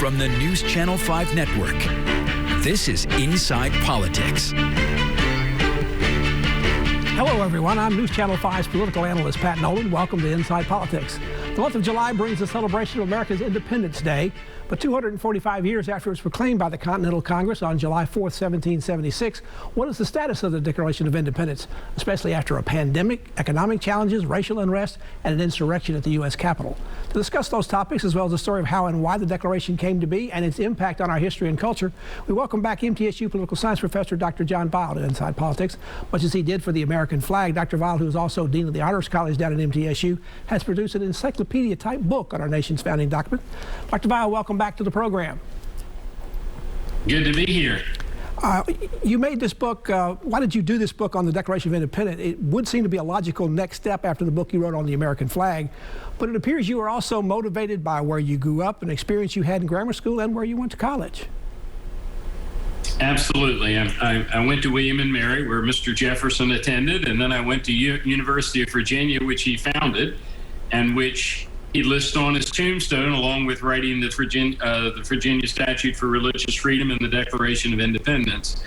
From the NewsChannel 5 network, this is Inside Politics. Hello, everyone. I'm NewsChannel 5's political analyst, Pat Nolan. Welcome to Inside Politics. The month of July brings the celebration of America's Independence Day, but 245 years after it was proclaimed by the Continental Congress on July 4th, 1776, what is the status of the Declaration of Independence, especially after a pandemic, economic challenges, racial unrest, and an insurrection at the U.S. Capitol? To discuss those topics, as well as the story of how and why the Declaration came to be and its impact on our history and culture, we welcome back MTSU political science professor Dr. John Weil to Inside Politics. Much as he did for the American flag, Dr. Weil, who is also Dean of the Honors College down at MTSU, has produced an encyclopedia-type book on our nation's founding document. Dr. Weil, welcome back to the program. Good to be here. You made this book. Why did you do this book on the Declaration of Independence? It would seem to be a logical next step after the book you wrote on the American flag, but it appears you were also motivated by where you grew up, an experience you had in grammar school, and where you went to college. Absolutely. I went to William and Mary, where Mr. Jefferson attended, and then I went to University of Virginia, which he founded, and which he lists on his tombstone, along with writing the Virginia Statute for Religious Freedom and the Declaration of Independence.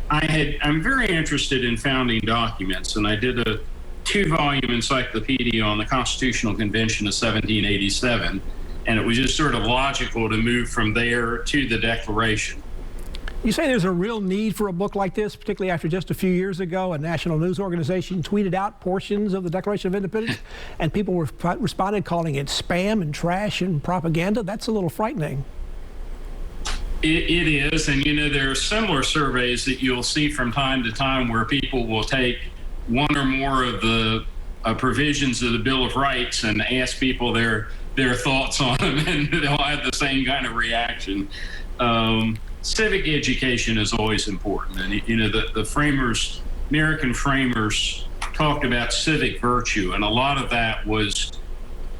I'm very interested in founding documents, and I did a 2-volume encyclopedia on the Constitutional Convention of 1787, and it was just sort of logical to move from there to the Declaration. You say there's a real need for a book like this, particularly after just a few years ago, a national news organization tweeted out portions of the Declaration of Independence, and people responded calling it spam and trash and propaganda. That's a little frightening. It is, and you know, there are similar surveys that you'll see from time to time where people will take one or more of the provisions of the Bill of Rights and ask people their thoughts on them, and they'll have the same kind of reaction. Civic education is always important, and you know, the framers, American framers, talked about civic virtue, and a lot of that was,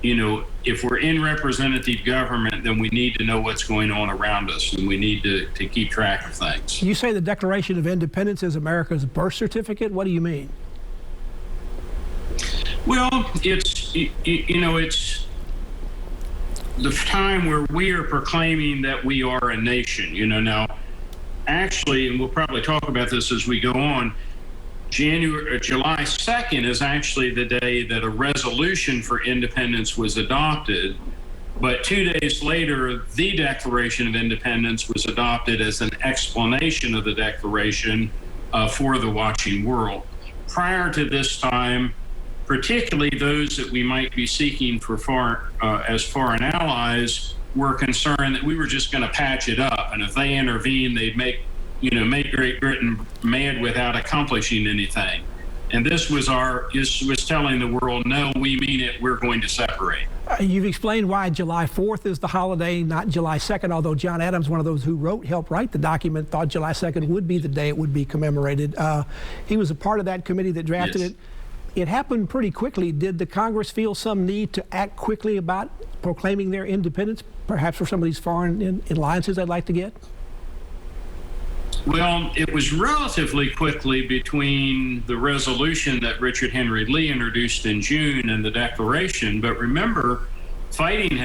you know, if we're in representative government, then we need to know what's going on around us, and we need to keep track of things. You say the Declaration of Independence is America's birth certificate. What do you mean? Well, it's, you know, it's the time where we are proclaiming that we are a nation. You know, now, actually, and we'll probably talk about this as we go on, July 2nd is actually the day that a resolution for independence was adopted, but 2 days later, the Declaration of Independence was adopted as an explanation of the Declaration for the watching world. Prior to this time, particularly those that we might be seeking for as foreign allies, were concerned that we were just going to patch it up, and if they intervened, they'd make Great Britain mad without accomplishing anything. And this was telling the world, no, we mean it. We're going to separate. You've explained why July 4th is the holiday, not July 2nd, although John Adams, one of those who helped write the document, thought July 2nd would be the day it would be commemorated. He was a part of that committee that drafted it. It happened pretty quickly. Did the Congress feel some need to act quickly about proclaiming their independence, perhaps for some of these foreign alliances they'd like to get? Well, it was relatively quickly between the resolution that Richard Henry Lee introduced in June and the Declaration. But remember, fighting had